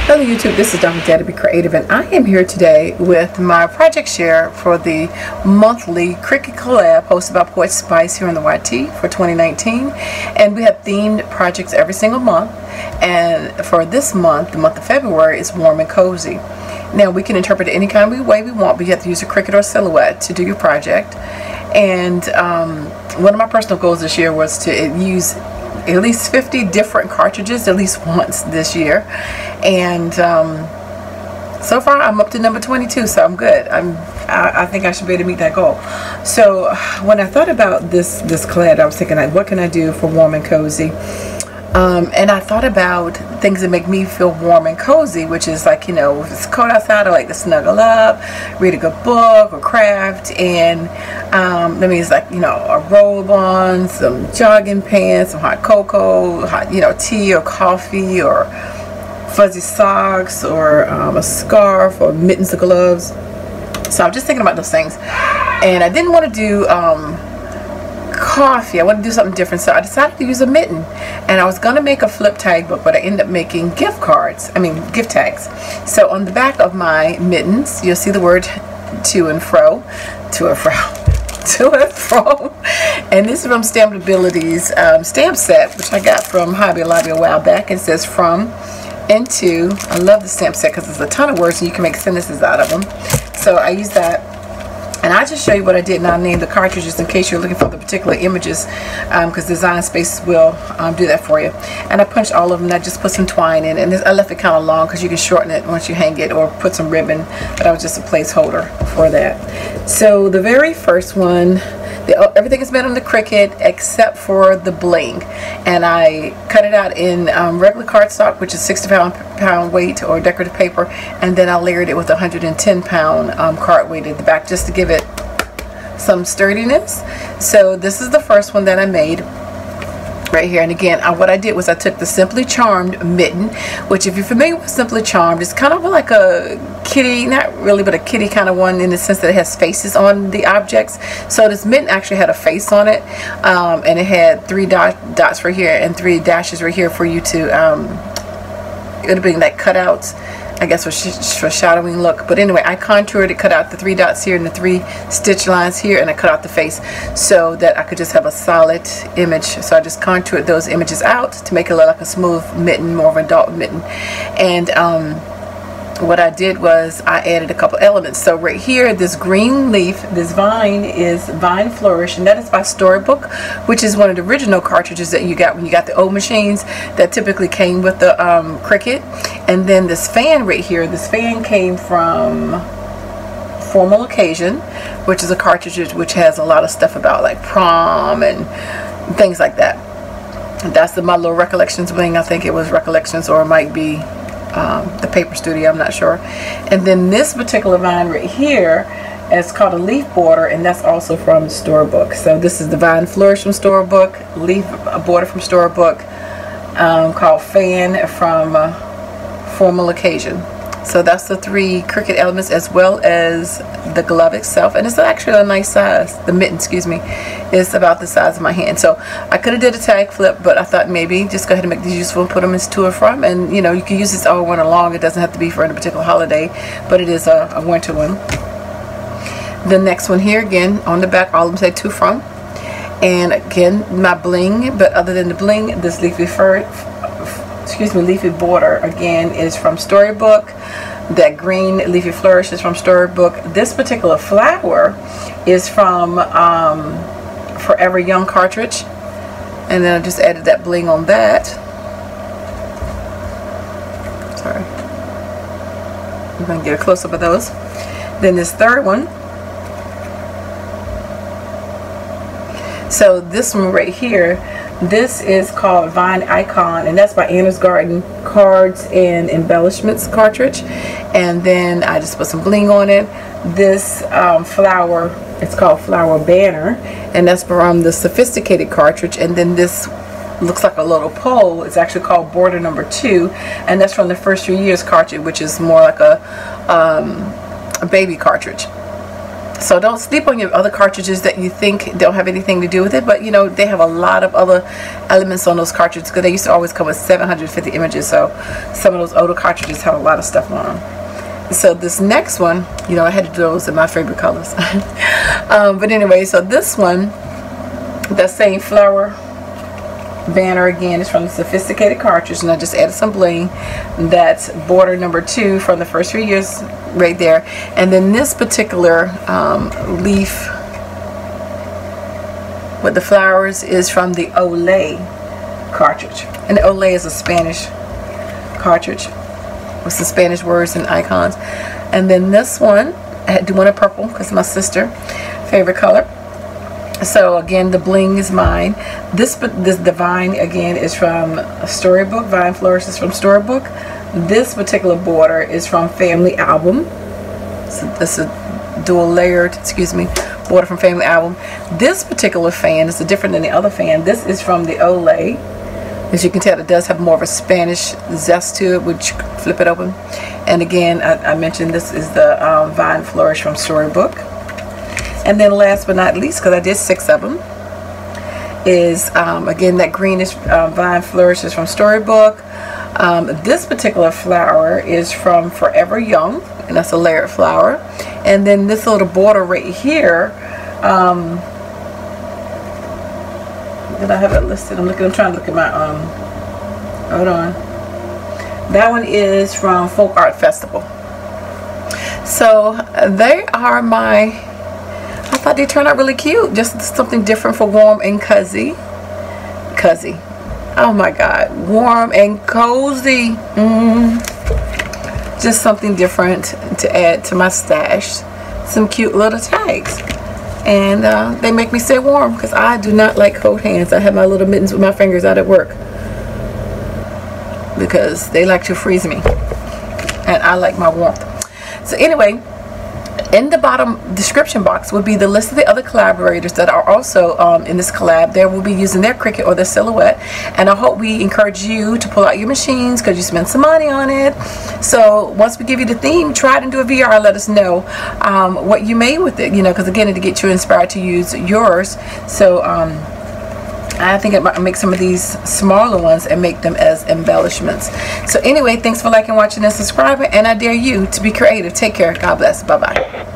Hello YouTube, this is DaretoBeCreative, and I am here today with my project share for the monthly Cricut collab hosted by Poetspice here in the YT for 2019. And we have themed projects every single month, and for this month, the month of February, is warm and cozy. Now we can interpret it any kind of way we want, but you have to use a Cricut or Silhouette to do your project. And one of my personal goals this year was to use at least 50 different cartridges at least once this year, and so far I'm up to number 22, so I'm good. I think I should be able to meet that goal. So when I thought about this collab, I was thinking, like, what can I do for warm and cozy? And I thought about things that make me feel warm and cozy, which is like, you know, if it's cold outside, I like to snuggle up, read a good book or craft, and that means, like, you know, a robe on, some jogging pants, some hot cocoa, hot, you know, tea or coffee, or fuzzy socks, or a scarf, or mittens or gloves. So I'm just thinking about those things, and I didn't want to do coffee. I want to do something different, so I decided to use a mitten. And I was going to make a flip tag book, but I ended up making gift tags. So on the back of my mittens, you'll see the word to and fro, and this is from Stampability's stamp set, which I got from Hobby Lobby a while back. It says from and to. I love the stamp set because there's a ton of words and you can make sentences out of them. So I use that. And I'll just show you what I did, and I'll name the cartridges in case you're looking for the particular images, because Design Space will do that for you. And I punched all of them, and I just put some twine in, and I left it kind of long because you can shorten it once you hang it, or put some ribbon, but I was just a placeholder for that. So the very first one, everything is made on the Cricut except for the bling, and I cut it out in regular cardstock, which is 60 pound weight, or decorative paper, and then I layered it with 110 pound card weight at the back just to give it some sturdiness. So this is the first one that I made right here. And again, what I did was I took the Simply Charmed mitten, which, if you're familiar with Simply Charmed, it's kind of like a kitty, not really, but a kitty kind of one, in the sense that it has faces on the objects. So this mitten actually had a face on it, and it had 3 dots right here and 3 dashes right here for you to it would have been like cutouts, I guess, for shadowing look. But anyway, I contoured it, cut out the 3 dots here and the 3 stitch lines here, and I cut out the face so that I could just have a solid image. So I just contoured those images out to make it look like a smooth mitten, more of an adult mitten. And what I did was I added a couple elements. So right here, this green leaf, this vine, is Vine Flourish, and that is by Storybook, which is one of the original cartridges that you got when you got the old machines that typically came with the Cricut. And then this fan right here, this fan came from Formal Occasion, which is a cartridge which has a lot of stuff about like prom and things like that. And that's my little Recollections bling. I think it was Recollections, or it might be the Paper Studio, I'm not sure. And then this particular vine right here is called a leaf border, and that's also from Storybook. So this is the Vine Flourish from Storybook, leaf border from Storybook, called Fan from Formal Occasion. So that's the 3 Cricut elements, as well as the glove itself, and it's actually a nice size. The mitten, excuse me, is about the size of my hand. So I could have did a tag flip, but I thought maybe just go ahead and make these useful and put them into and from, and you know, you can use this all winter long. It doesn't have to be for a particular holiday, but it is a winter one. The next one here, again on the back, all of them say to from, and again my bling, but other than the bling, this leafy leafy border again is from Storybook. That green leafy flourish is from Storybook. This particular flower is from Forever Young cartridge, and then I just added that bling on that. Sorry, I'm going to get a close-up of those. Then this third one, so this one right here, this is called Vine Icon, and that's by Anna's Garden Cards and Embellishments cartridge. And then I just put some bling on it. This flower, it's called Flower Banner, and that's from the Sophisticated cartridge. And then this looks like a little pole. It's actually called Border Number 2, and that's from the First 3 Years cartridge, which is more like a baby cartridge. So don't sleep on your other cartridges that you think don't have anything to do with it, but you know, they have a lot of other elements on those cartridges, because they used to always come with 750 images, so some of those older cartridges have a lot of stuff on them. So this next one, you know, I had to do those in my favorite colors. But anyway, so this one, that same flower banner again is from the Sophisticated cartridge, and I just added some bling. That's border number 2 from the first few years right there. And then this particular leaf with the flowers is from the Olay cartridge, and the Olay is a Spanish cartridge with some Spanish words and icons. And then this one, I had to do one in purple because my sister favorite color. So again, the bling is mine. This Divine again is from Storybook. Vine Flourishes from Storybook. This particular border is from Family Album. So this is a dual layered, excuse me, border from Family Album. This particular fan is different than the other fan. This is from the Olay. As you can tell, it does have more of a Spanish zest to it, which flip it open. And again, I mentioned this is the Vine Flourish from Storybook. And then last but not least, because I did 6 of them, is again that greenish Vine Flourishes from Storybook. This particular flower is from Forever Young, and that's a layered flower. And then this little border right here, did I have it listed? I'm trying to look at my hold on. That one is from Folk Art Festival. So they are my, I thought they turned out really cute. Just something different for warm and cozy. Oh my God, warm and cozy. Just something different to add to my stash. Some cute little tags. And they make me stay warm, because I do not like cold hands. I have my little mittens with my fingers out at work, because they like to freeze me. And I like my warmth. So anyway, in the bottom description box will be the list of the other collaborators that are also in this collab. They will be using their Cricut or their Silhouette, and I hope we encourage you to pull out your machines, because you spend some money on it. So once we give you the theme, try it and do a VR and let us know what you made with it, you know, because again, to get you inspired to use yours. So I think I might make some of these smaller ones and make them as embellishments. So anyway, thanks for liking, watching, and subscribing, and I dare you to be creative. Take care. God bless. Bye-bye.